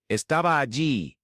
Estaba allí,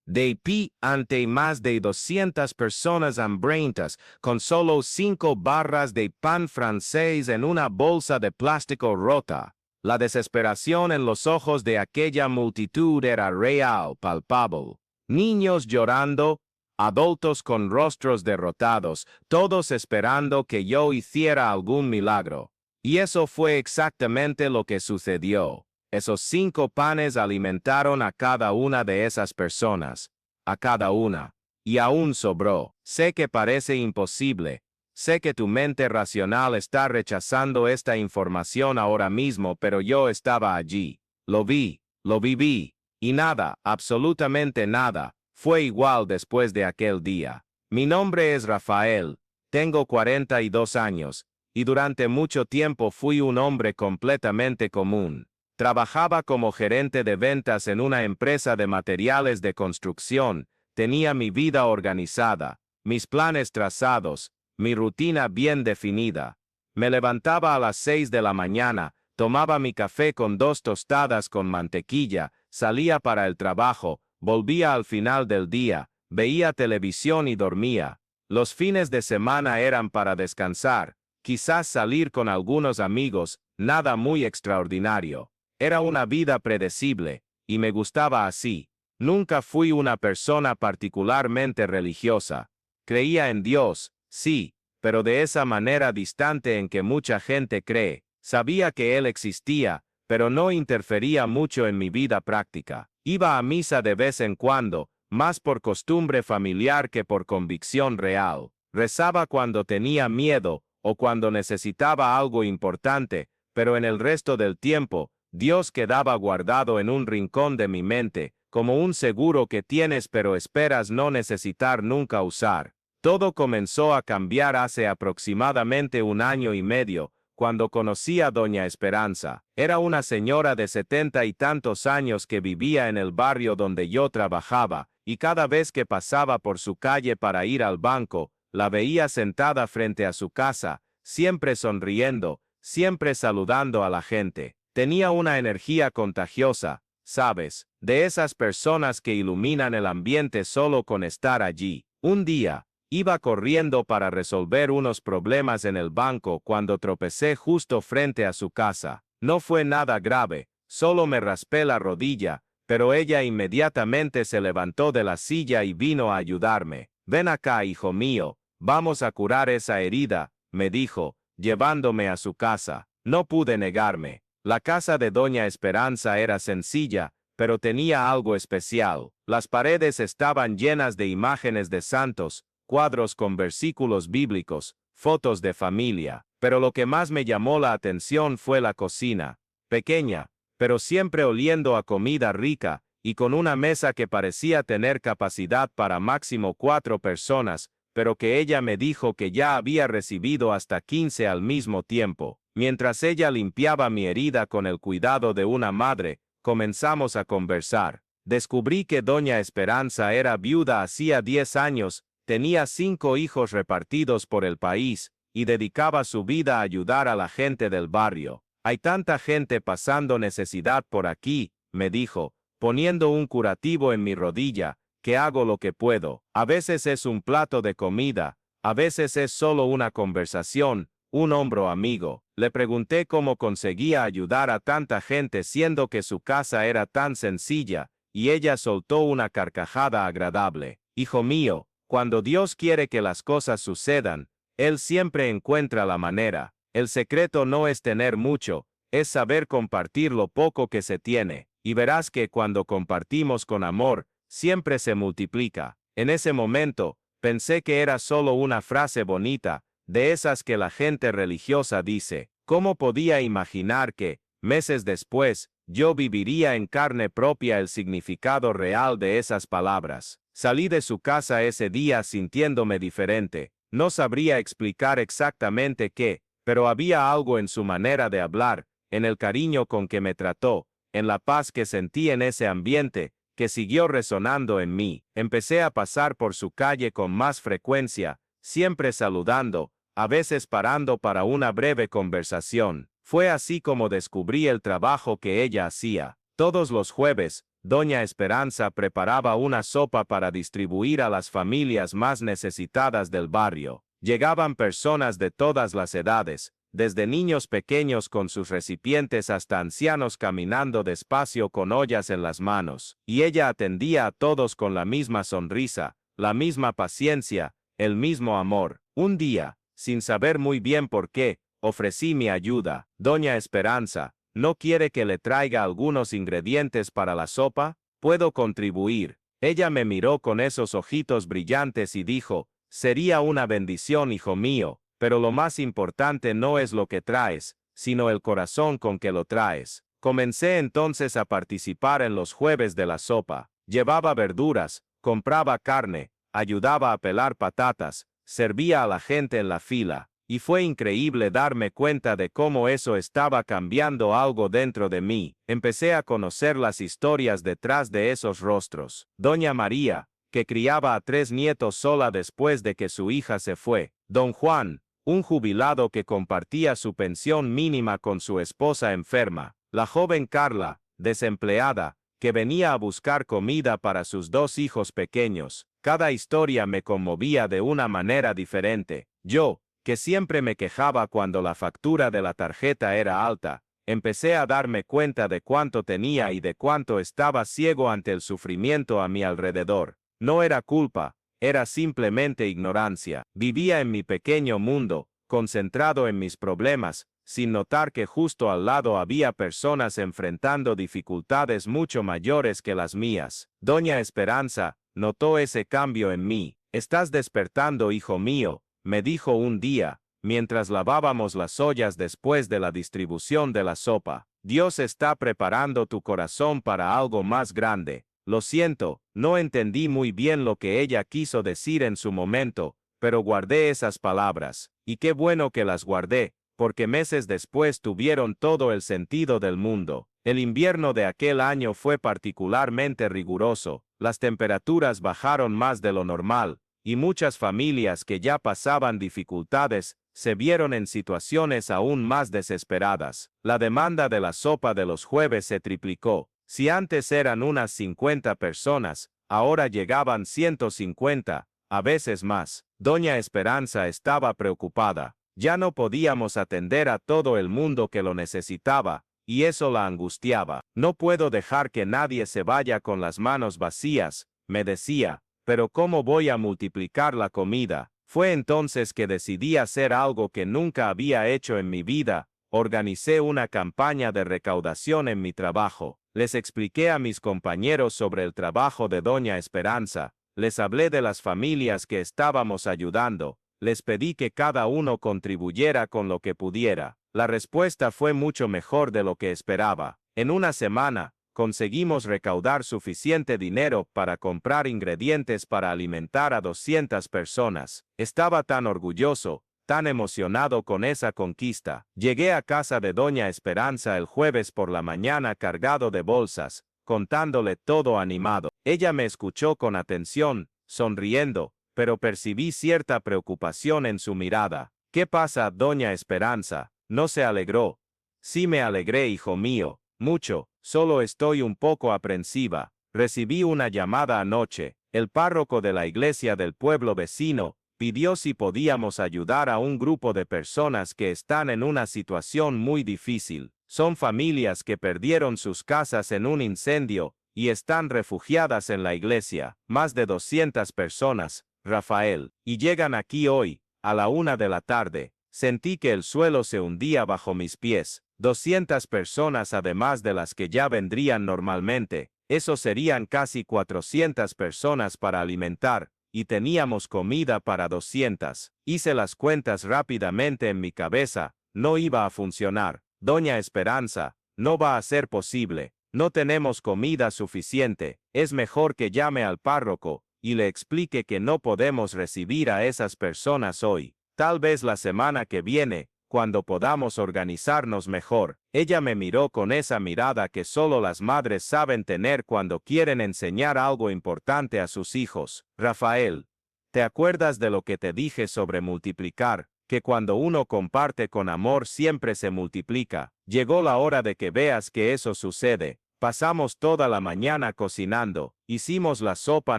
de pie ante más de 200 personas hambrientas, con solo 5 barras de pan francés en una bolsa de plástico rota. La desesperación en los ojos de aquella multitud era real, palpable. Niños llorando, adultos con rostros derrotados, todos esperando que yo hiciera algún milagro. Y eso fue exactamente lo que sucedió. Esos 5 panes alimentaron a cada una de esas personas, a cada una, y aún sobró. Sé que parece imposible, sé que tu mente racional está rechazando esta información ahora mismo, pero yo estaba allí, lo vi, lo viví, y nada, absolutamente nada, fue igual después de aquel día. Mi nombre es Rafael, tengo 42 años, y durante mucho tiempo fui un hombre completamente común. Trabajaba como gerente de ventas en una empresa de materiales de construcción, tenía mi vida organizada, mis planes trazados, mi rutina bien definida. Me levantaba a las 6 de la mañana, tomaba mi café con 2 tostadas con mantequilla, salía para el trabajo, volvía al final del día, veía televisión y dormía. Los fines de semana eran para descansar, quizás salir con algunos amigos, nada muy extraordinario. Era una vida predecible, y me gustaba así. Nunca fui una persona particularmente religiosa. Creía en Dios, sí, pero de esa manera distante en que mucha gente cree. Sabía que Él existía, pero no interfería mucho en mi vida práctica. Iba a misa de vez en cuando, más por costumbre familiar que por convicción real. Rezaba cuando tenía miedo, o cuando necesitaba algo importante, pero en el resto del tiempo, Dios quedaba guardado en un rincón de mi mente, como un seguro que tienes pero esperas no necesitar nunca usar. Todo comenzó a cambiar hace aproximadamente 1 año y medio, cuando conocí a Doña Esperanza. Era una señora de 70 y tantos años que vivía en el barrio donde yo trabajaba, y cada vez que pasaba por su calle para ir al banco, la veía sentada frente a su casa, siempre sonriendo, siempre saludando a la gente. Tenía una energía contagiosa, ¿sabes? De esas personas que iluminan el ambiente solo con estar allí. Un día, iba corriendo para resolver unos problemas en el banco cuando tropecé justo frente a su casa. No fue nada grave, solo me raspé la rodilla, pero ella inmediatamente se levantó de la silla y vino a ayudarme. Ven acá, hijo mío, vamos a curar esa herida, me dijo, llevándome a su casa. No pude negarme. La casa de Doña Esperanza era sencilla, pero tenía algo especial. Las paredes estaban llenas de imágenes de santos, cuadros con versículos bíblicos, fotos de familia. Pero lo que más me llamó la atención fue la cocina, pequeña, pero siempre oliendo a comida rica, y con una mesa que parecía tener capacidad para máximo 4 personas, pero que ella me dijo que ya había recibido hasta 15 al mismo tiempo. Mientras ella limpiaba mi herida con el cuidado de una madre, comenzamos a conversar. Descubrí que Doña Esperanza era viuda hacía 10 años, tenía 5 hijos repartidos por el país, y dedicaba su vida a ayudar a la gente del barrio. Hay tanta gente pasando necesidad por aquí, me dijo, poniendo un curativo en mi rodilla, que hago lo que puedo. A veces es un plato de comida, a veces es solo una conversación, un hombro amigo. Le pregunté cómo conseguía ayudar a tanta gente siendo que su casa era tan sencilla, y ella soltó una carcajada agradable. Hijo mío, cuando Dios quiere que las cosas sucedan, Él siempre encuentra la manera. El secreto no es tener mucho, es saber compartir lo poco que se tiene, y verás que cuando compartimos con amor, siempre se multiplica. En ese momento, pensé que era solo una frase bonita, de esas que la gente religiosa dice. ¿Cómo podía imaginar que, meses después, yo viviría en carne propia el significado real de esas palabras? Salí de su casa ese día sintiéndome diferente. No sabría explicar exactamente qué, pero había algo en su manera de hablar, en el cariño con que me trató, en la paz que sentí en ese ambiente, que siguió resonando en mí. Empecé a pasar por su calle con más frecuencia, siempre saludando, a veces parando para una breve conversación. Fue así como descubrí el trabajo que ella hacía. Todos los jueves, Doña Esperanza preparaba una sopa para distribuir a las familias más necesitadas del barrio. Llegaban personas de todas las edades, desde niños pequeños con sus recipientes hasta ancianos caminando despacio con ollas en las manos, y ella atendía a todos con la misma sonrisa, la misma paciencia, el mismo amor. Un día, sin saber muy bien por qué, ofrecí mi ayuda. Doña Esperanza, ¿no quiere que le traiga algunos ingredientes para la sopa? Puedo contribuir. Ella me miró con esos ojitos brillantes y dijo, sería una bendición, hijo mío, pero lo más importante no es lo que traes, sino el corazón con que lo traes. Comencé entonces a participar en los jueves de la sopa. Llevaba verduras, compraba carne, ayudaba a pelar patatas, servía a la gente en la fila, y fue increíble darme cuenta de cómo eso estaba cambiando algo dentro de mí. Empecé a conocer las historias detrás de esos rostros. Doña María, que criaba a 3 nietos sola después de que su hija se fue. Don Juan, un jubilado que compartía su pensión mínima con su esposa enferma. La joven Carla, desempleada, que venía a buscar comida para sus 2 hijos pequeños. Cada historia me conmovía de una manera diferente. Yo, que siempre me quejaba cuando la factura de la tarjeta era alta, empecé a darme cuenta de cuánto tenía y de cuánto estaba ciego ante el sufrimiento a mi alrededor. No era culpa, era simplemente ignorancia. Vivía en mi pequeño mundo, concentrado en mis problemas, sin notar que justo al lado había personas enfrentando dificultades mucho mayores que las mías. Doña Esperanza notó ese cambio en mí. Estás despertando, hijo mío, me dijo un día, mientras lavábamos las ollas después de la distribución de la sopa. Dios está preparando tu corazón para algo más grande. Lo siento, no entendí muy bien lo que ella quiso decir en su momento, pero guardé esas palabras, y qué bueno que las guardé, porque meses después tuvieron todo el sentido del mundo. El invierno de aquel año fue particularmente riguroso, las temperaturas bajaron más de lo normal, y muchas familias que ya pasaban dificultades, se vieron en situaciones aún más desesperadas. La demanda de la sopa de los jueves se triplicó. Si antes eran unas 50 personas, ahora llegaban 150, a veces más. Doña Esperanza estaba preocupada. Ya no podíamos atender a todo el mundo que lo necesitaba, y eso la angustiaba. No puedo dejar que nadie se vaya con las manos vacías, me decía, pero ¿cómo voy a multiplicar la comida? Fue entonces que decidí hacer algo que nunca había hecho en mi vida. Organicé una campaña de recaudación en mi trabajo. Les expliqué a mis compañeros sobre el trabajo de Doña Esperanza, les hablé de las familias que estábamos ayudando, les pedí que cada uno contribuyera con lo que pudiera. La respuesta fue mucho mejor de lo que esperaba. En una semana, conseguimos recaudar suficiente dinero para comprar ingredientes para alimentar a 200 personas. Estaba tan orgulloso, tan emocionado con esa conquista. Llegué a casa de Doña Esperanza el jueves por la mañana cargado de bolsas, contándole todo animado. Ella me escuchó con atención, sonriendo, pero percibí cierta preocupación en su mirada. ¿Qué pasa, Doña Esperanza? No se alegró. Sí me alegré, hijo mío, mucho, solo estoy un poco aprensiva. Recibí una llamada anoche. El párroco de la iglesia del pueblo vecino pidió si podíamos ayudar a un grupo de personas que están en una situación muy difícil. Son familias que perdieron sus casas en un incendio y están refugiadas en la iglesia. Más de 200 personas, Rafael, y llegan aquí hoy, a la 1 de la tarde. Sentí que el suelo se hundía bajo mis pies. 200 personas además de las que ya vendrían normalmente. Eso serían casi 400 personas para alimentar, y teníamos comida para 200. Hice las cuentas rápidamente en mi cabeza. No iba a funcionar. Doña Esperanza, no va a ser posible. No tenemos comida suficiente. Es mejor que llame al párroco y le explique que no podemos recibir a esas personas hoy. Tal vez la semana que viene, cuando podamos organizarnos mejor. Ella me miró con esa mirada que solo las madres saben tener cuando quieren enseñar algo importante a sus hijos. Rafael, ¿te acuerdas de lo que te dije sobre multiplicar? Que cuando uno comparte con amor siempre se multiplica. Llegó la hora de que veas que eso sucede. Pasamos toda la mañana cocinando. Hicimos la sopa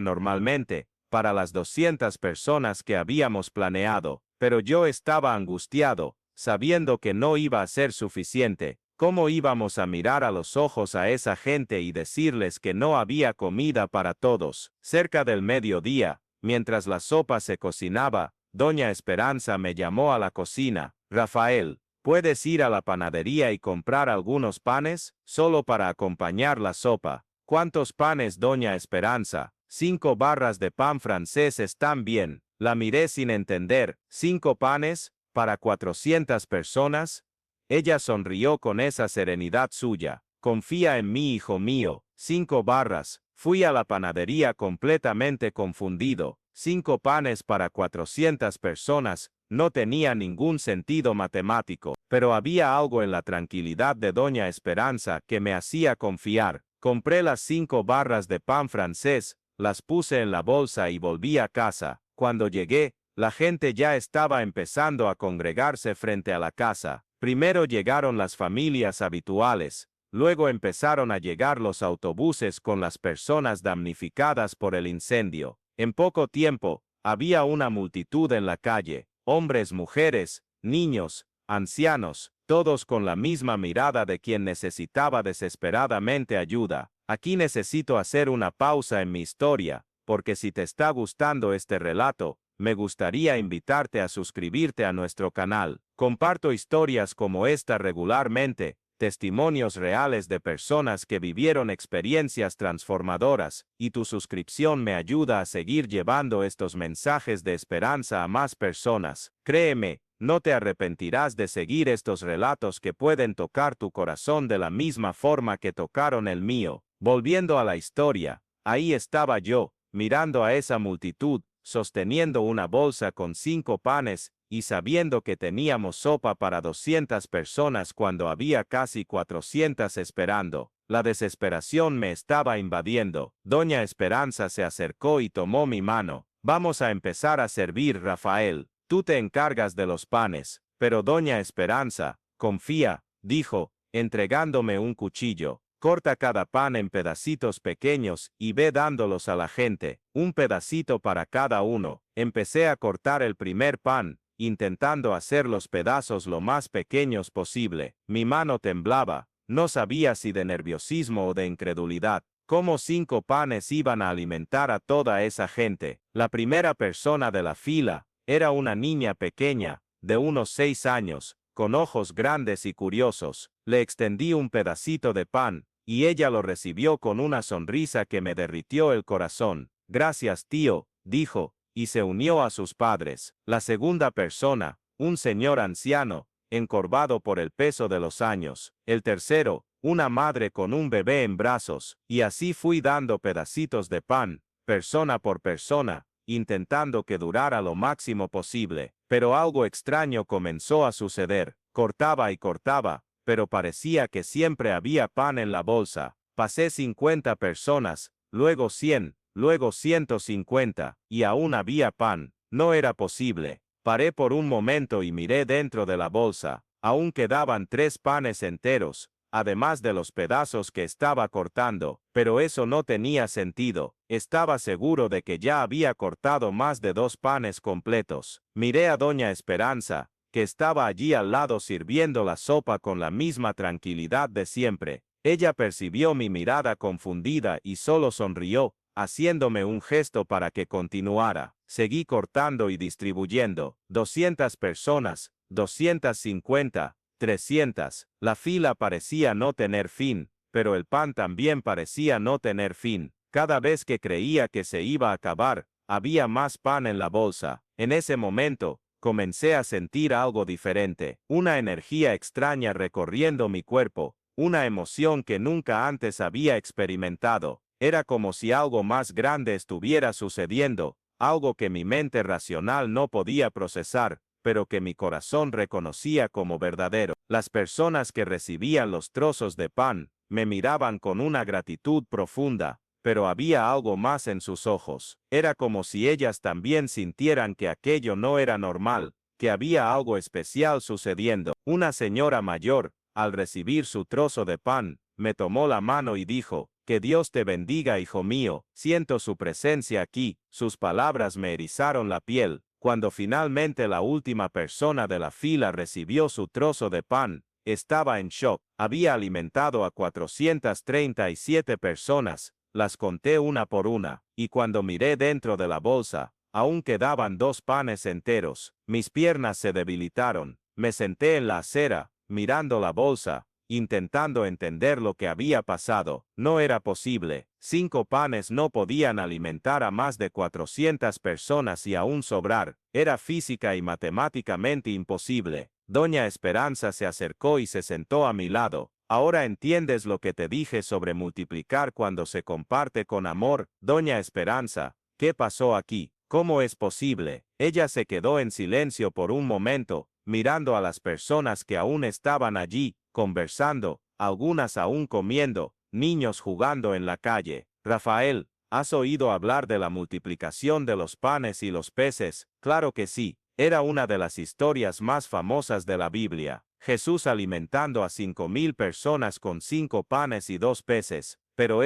normalmente, para las 200 personas que habíamos planeado, pero yo estaba angustiado, sabiendo que no iba a ser suficiente. ¿Cómo íbamos a mirar a los ojos a esa gente y decirles que no había comida para todos? Cerca del mediodía, mientras la sopa se cocinaba, Doña Esperanza me llamó a la cocina. Rafael, ¿puedes ir a la panadería y comprar algunos panes? Solo para acompañar la sopa. ¿Cuántos panes, Doña Esperanza? 5 barras de pan francés están bien. La miré sin entender. ¿5 panes? ¿Para 400 personas? Ella sonrió con esa serenidad suya. Confía en mí, hijo mío. 5 barras. Fui a la panadería completamente confundido. 5 panes para 400 personas. No tenía ningún sentido matemático, pero había algo en la tranquilidad de Doña Esperanza que me hacía confiar. Compré las 5 barras de pan francés, las puse en la bolsa y volví a casa. Cuando llegué, la gente ya estaba empezando a congregarse frente a la casa. Primero llegaron las familias habituales, luego empezaron a llegar los autobuses con las personas damnificadas por el incendio. En poco tiempo, había una multitud en la calle, hombres, mujeres, niños, ancianos, todos con la misma mirada de quien necesitaba desesperadamente ayuda. Aquí necesito hacer una pausa en mi historia, porque si te está gustando este relato, me gustaría invitarte a suscribirte a nuestro canal. Comparto historias como esta regularmente, testimonios reales de personas que vivieron experiencias transformadoras, y tu suscripción me ayuda a seguir llevando estos mensajes de esperanza a más personas. Créeme, no te arrepentirás de seguir estos relatos que pueden tocar tu corazón de la misma forma que tocaron el mío. Volviendo a la historia, ahí estaba yo, mirando a esa multitud, sosteniendo una bolsa con 5 panes, y sabiendo que teníamos sopa para 200 personas cuando había casi 400 esperando. La desesperación me estaba invadiendo. Doña Esperanza se acercó y tomó mi mano. Vamos a empezar a servir, Rafael. Tú te encargas de los panes. Pero Doña Esperanza, confía, dijo, entregándome un cuchillo. Corta cada pan en pedacitos pequeños y ve dándolos a la gente, un pedacito para cada uno. Empecé a cortar el primer pan, intentando hacer los pedazos lo más pequeños posible. Mi mano temblaba, no sabía si de nerviosismo o de incredulidad. ¿Cómo 5 panes iban a alimentar a toda esa gente? La primera persona de la fila era una niña pequeña, de unos 6 años, con ojos grandes y curiosos. Le extendí un pedacito de pan, y ella lo recibió con una sonrisa que me derritió el corazón. Gracias, tío, dijo, y se unió a sus padres. La segunda persona, un señor anciano, encorvado por el peso de los años. El tercero, una madre con un bebé en brazos, y así fui dando pedacitos de pan, persona por persona, intentando que durara lo máximo posible. Pero algo extraño comenzó a suceder. Cortaba y cortaba, pero parecía que siempre había pan en la bolsa. Pasé 50 personas, luego 100, luego 150, y aún había pan. No era posible. Paré por un momento y miré dentro de la bolsa. Aún quedaban 3 panes enteros, además de los pedazos que estaba cortando, pero eso no tenía sentido. Estaba seguro de que ya había cortado más de 2 panes completos. Miré a Doña Esperanza, que estaba allí al lado sirviendo la sopa con la misma tranquilidad de siempre. Ella percibió mi mirada confundida y solo sonrió, haciéndome un gesto para que continuara. Seguí cortando y distribuyendo. 200 personas, 250, 300. La fila parecía no tener fin, pero el pan también parecía no tener fin. Cada vez que creía que se iba a acabar, había más pan en la bolsa. En ese momento, comencé a sentir algo diferente, una energía extraña recorriendo mi cuerpo, una emoción que nunca antes había experimentado. Era como si algo más grande estuviera sucediendo, algo que mi mente racional no podía procesar, pero que mi corazón reconocía como verdadero. Las personas que recibían los trozos de pan, me miraban con una gratitud profunda, pero había algo más en sus ojos. Era como si ellas también sintieran que aquello no era normal, que había algo especial sucediendo. Una señora mayor, al recibir su trozo de pan, me tomó la mano y dijo, que Dios te bendiga, hijo mío. Siento su presencia aquí. Sus palabras me erizaron la piel. Cuando finalmente la última persona de la fila recibió su trozo de pan, estaba en shock. Había alimentado a 437 personas. Las conté una por una, y cuando miré dentro de la bolsa, aún quedaban 2 panes enteros. Mis piernas se debilitaron. Me senté en la acera, mirando la bolsa, intentando entender lo que había pasado. No era posible. 5 panes no podían alimentar a más de 400 personas y aún sobrar. Era física y matemáticamente imposible. Doña Esperanza se acercó y se sentó a mi lado. Ahora entiendes lo que te dije sobre multiplicar cuando se comparte con amor. Doña Esperanza, ¿qué pasó aquí? ¿Cómo es posible? Ella se quedó en silencio por un momento, mirando a las personas que aún estaban allí, conversando, algunas aún comiendo, niños jugando en la calle. Rafael, ¿has oído hablar de la multiplicación de los panes y los peces? Claro que sí, era una de las historias más famosas de la Biblia. Jesús alimentando a 5,000 personas con 5 panes y 2 peces. Pero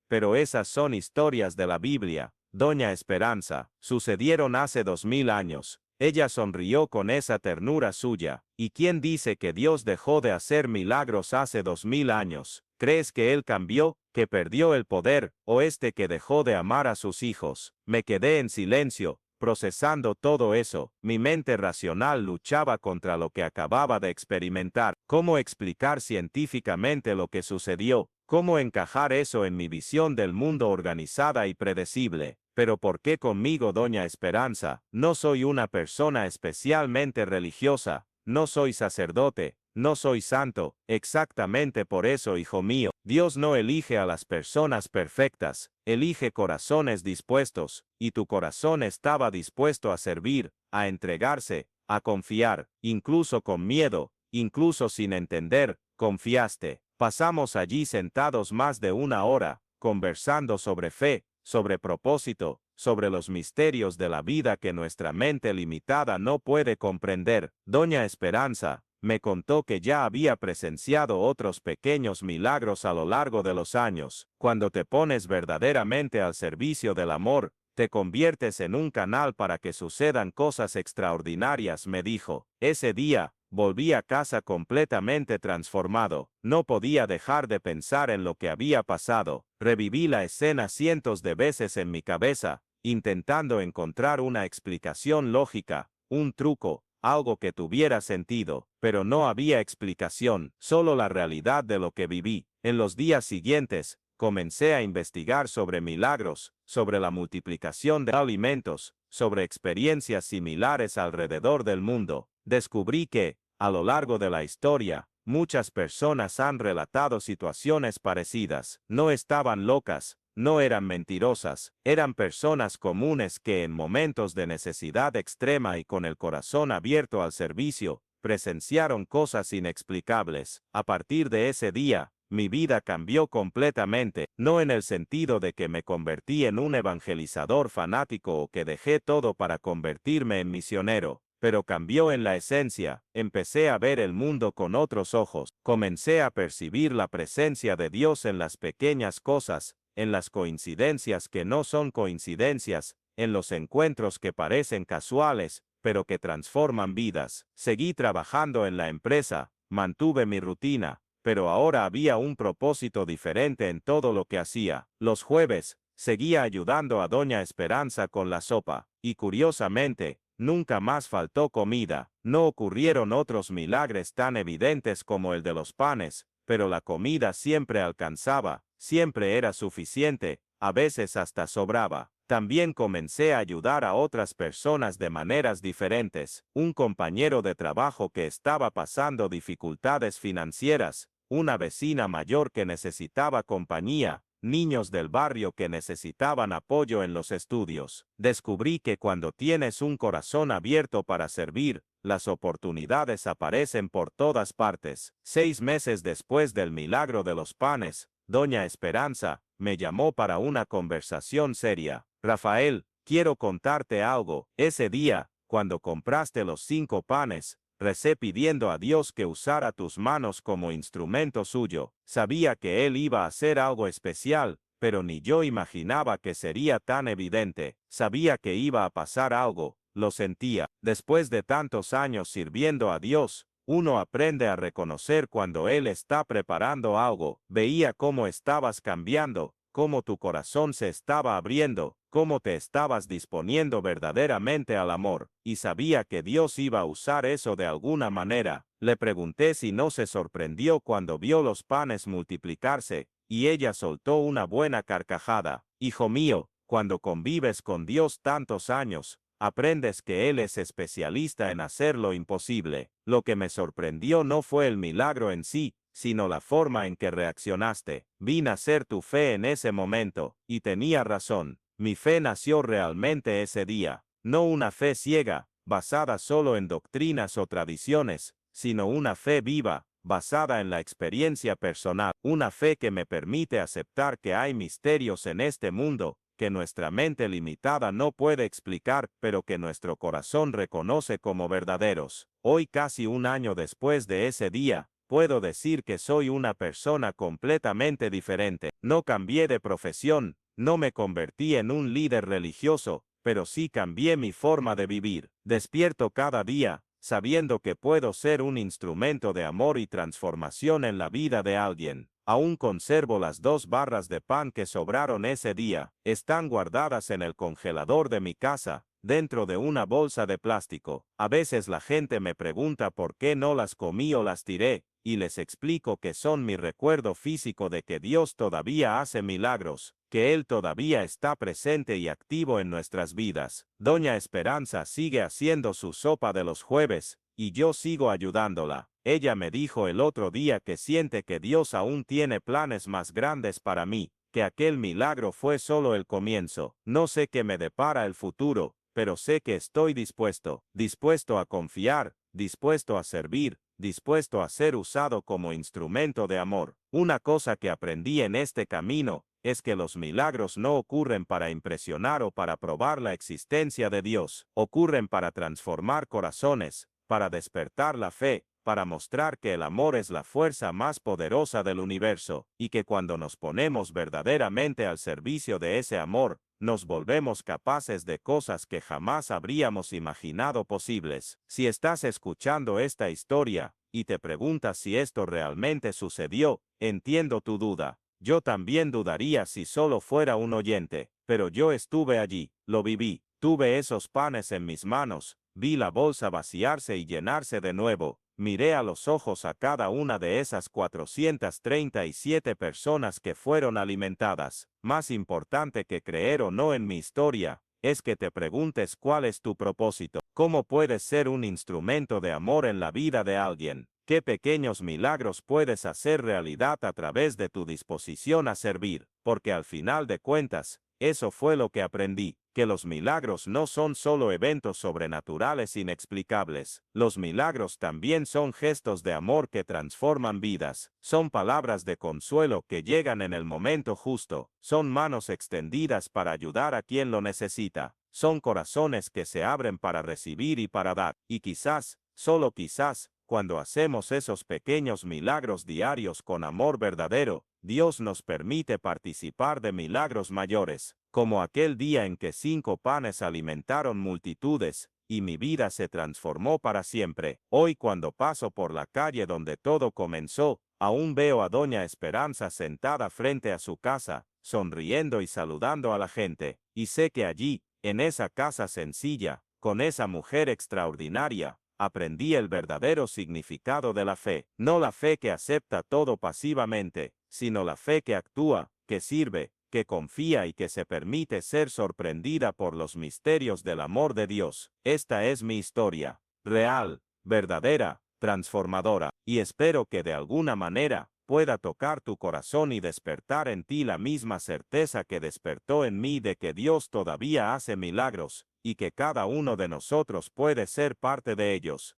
pero esas son historias de la Biblia. Doña Esperanza, sucedieron hace 2000 años. Ella sonrió con esa ternura suya. ¿Y quién dice que Dios dejó de hacer milagros hace 2000 años? ¿Crees que Él cambió, que perdió el poder, o que dejó de amar a sus hijos? Me quedé en silencio, procesando todo eso. Mi mente racional luchaba contra lo que acababa de experimentar. ¿Cómo explicar científicamente lo que sucedió? ¿Cómo encajar eso en mi visión del mundo organizada y predecible? Pero ¿por qué conmigo, Doña Esperanza? No soy una persona especialmente religiosa, no soy sacerdote, no soy santo. Exactamente por eso, hijo mío, Dios no elige a las personas perfectas, elige corazones dispuestos, y tu corazón estaba dispuesto a servir, a entregarse, a confiar, incluso con miedo, incluso sin entender, confiaste. Pasamos allí sentados más de 1 hora, conversando sobre fe, sobre propósito, sobre los misterios de la vida que nuestra mente limitada no puede comprender. Doña Esperanza me contó que ya había presenciado otros pequeños milagros a lo largo de los años. Cuando te pones verdaderamente al servicio del amor, te conviertes en un canal para que sucedan cosas extraordinarias, me dijo. Ese día, volví a casa completamente transformado. No podía dejar de pensar en lo que había pasado. Reviví la escena cientos de veces en mi cabeza, intentando encontrar una explicación lógica, un truco, algo que tuviera sentido, pero no había explicación, solo la realidad de lo que viví. En los días siguientes, comencé a investigar sobre milagros, sobre la multiplicación de alimentos, sobre experiencias similares alrededor del mundo. Descubrí que, a lo largo de la historia, muchas personas han relatado situaciones parecidas. No estaban locas, no eran mentirosas, eran personas comunes que en momentos de necesidad extrema y con el corazón abierto al servicio, presenciaron cosas inexplicables. A partir de ese día, mi vida cambió completamente, no en el sentido de que me convertí en un evangelizador fanático o que dejé todo para convertirme en misionero, pero cambió en la esencia. Empecé a ver el mundo con otros ojos, comencé a percibir la presencia de Dios en las pequeñas cosas, en las coincidencias que no son coincidencias, en los encuentros que parecen casuales, pero que transforman vidas. Seguí trabajando en la empresa, mantuve mi rutina, pero ahora había un propósito diferente en todo lo que hacía. Los jueves, seguía ayudando a Doña Esperanza con la sopa, y curiosamente, nunca más faltó comida. No ocurrieron otros milagros tan evidentes como el de los panes, pero la comida siempre alcanzaba, siempre era suficiente, a veces hasta sobraba. También comencé a ayudar a otras personas de maneras diferentes. Un compañero de trabajo que estaba pasando dificultades financieras, una vecina mayor que necesitaba compañía, niños del barrio que necesitaban apoyo en los estudios. Descubrí que cuando tienes un corazón abierto para servir, las oportunidades aparecen por todas partes. 6 meses después del milagro de los panes, Doña Esperanza me llamó para una conversación seria. Rafael, quiero contarte algo. Ese día, cuando compraste los 5 panes, Recé pidiendo a Dios que usara tus manos como instrumento suyo. Sabía que Él iba a hacer algo especial, pero ni yo imaginaba que sería tan evidente. Sabía que iba a pasar algo, lo sentía. Después de tantos años sirviendo a Dios, uno aprende a reconocer cuando Él está preparando algo. Veía cómo estabas cambiando, cómo tu corazón se estaba abriendo, cómo te estabas disponiendo verdaderamente al amor, y sabía que Dios iba a usar eso de alguna manera. Le pregunté si no se sorprendió cuando vio los panes multiplicarse, y ella soltó una buena carcajada. Hijo mío, cuando convives con Dios tantos años, aprendes que Él es especialista en hacer lo imposible. Lo que me sorprendió no fue el milagro en sí, sino la forma en que reaccionaste. Vi nacer tu fe en ese momento, y tenía razón. Mi fe nació realmente ese día. No una fe ciega, basada solo en doctrinas o tradiciones, sino una fe viva, basada en la experiencia personal. Una fe que me permite aceptar que hay misterios en este mundo, que nuestra mente limitada no puede explicar, pero que nuestro corazón reconoce como verdaderos. Hoy, casi un año después de ese día, puedo decir que soy una persona completamente diferente. No cambié de profesión, no me convertí en un líder religioso, pero sí cambié mi forma de vivir. Despierto cada día, sabiendo que puedo ser un instrumento de amor y transformación en la vida de alguien. Aún conservo las 2 barras de pan que sobraron ese día. Están guardadas en el congelador de mi casa, dentro de una bolsa de plástico. A veces la gente me pregunta por qué no las comí o las tiré, y les explico que son mi recuerdo físico de que Dios todavía hace milagros, que Él todavía está presente y activo en nuestras vidas. Doña Esperanza sigue haciendo su sopa de los jueves, y yo sigo ayudándola. Ella me dijo el otro día que siente que Dios aún tiene planes más grandes para mí, que aquel milagro fue solo el comienzo. No sé qué me depara el futuro, pero sé que estoy dispuesto a confiar, dispuesto a servir, dispuesto a ser usado como instrumento de amor. Una cosa que aprendí en este camino es que los milagros no ocurren para impresionar o para probar la existencia de Dios. Ocurren para transformar corazones, para despertar la fe, para mostrar que el amor es la fuerza más poderosa del universo, y que cuando nos ponemos verdaderamente al servicio de ese amor, nos volvemos capaces de cosas que jamás habríamos imaginado posibles. Si estás escuchando esta historia, y te preguntas si esto realmente sucedió, entiendo tu duda. Yo también dudaría si solo fuera un oyente, pero yo estuve allí, lo viví, tuve esos panes en mis manos, vi la bolsa vaciarse y llenarse de nuevo. Miré a los ojos a cada una de esas 437 personas que fueron alimentadas. Más importante que creer o no en mi historia, es que te preguntes cuál es tu propósito. ¿Cómo puedes ser un instrumento de amor en la vida de alguien? ¿Qué pequeños milagros puedes hacer realidad a través de tu disposición a servir? Porque al final de cuentas, eso fue lo que aprendí, que los milagros no son solo eventos sobrenaturales inexplicables. Los milagros también son gestos de amor que transforman vidas. Son palabras de consuelo que llegan en el momento justo. Son manos extendidas para ayudar a quien lo necesita. Son corazones que se abren para recibir y para dar. Y quizás, solo quizás, cuando hacemos esos pequeños milagros diarios con amor verdadero, Dios nos permite participar de milagros mayores, como aquel día en que 5 panes alimentaron multitudes, y mi vida se transformó para siempre. Hoy, cuando paso por la calle donde todo comenzó, aún veo a Doña Esperanza sentada frente a su casa, sonriendo y saludando a la gente, y sé que allí, en esa casa sencilla, con esa mujer extraordinaria, aprendí el verdadero significado de la fe. No la fe que acepta todo pasivamente, sino la fe que actúa, que sirve, que confía y que se permite ser sorprendida por los misterios del amor de Dios. Esta es mi historia, real, verdadera, transformadora, y espero que de alguna manera pueda tocar tu corazón y despertar en ti la misma certeza que despertó en mí de que Dios todavía hace milagros, y que cada uno de nosotros puede ser parte de ellos.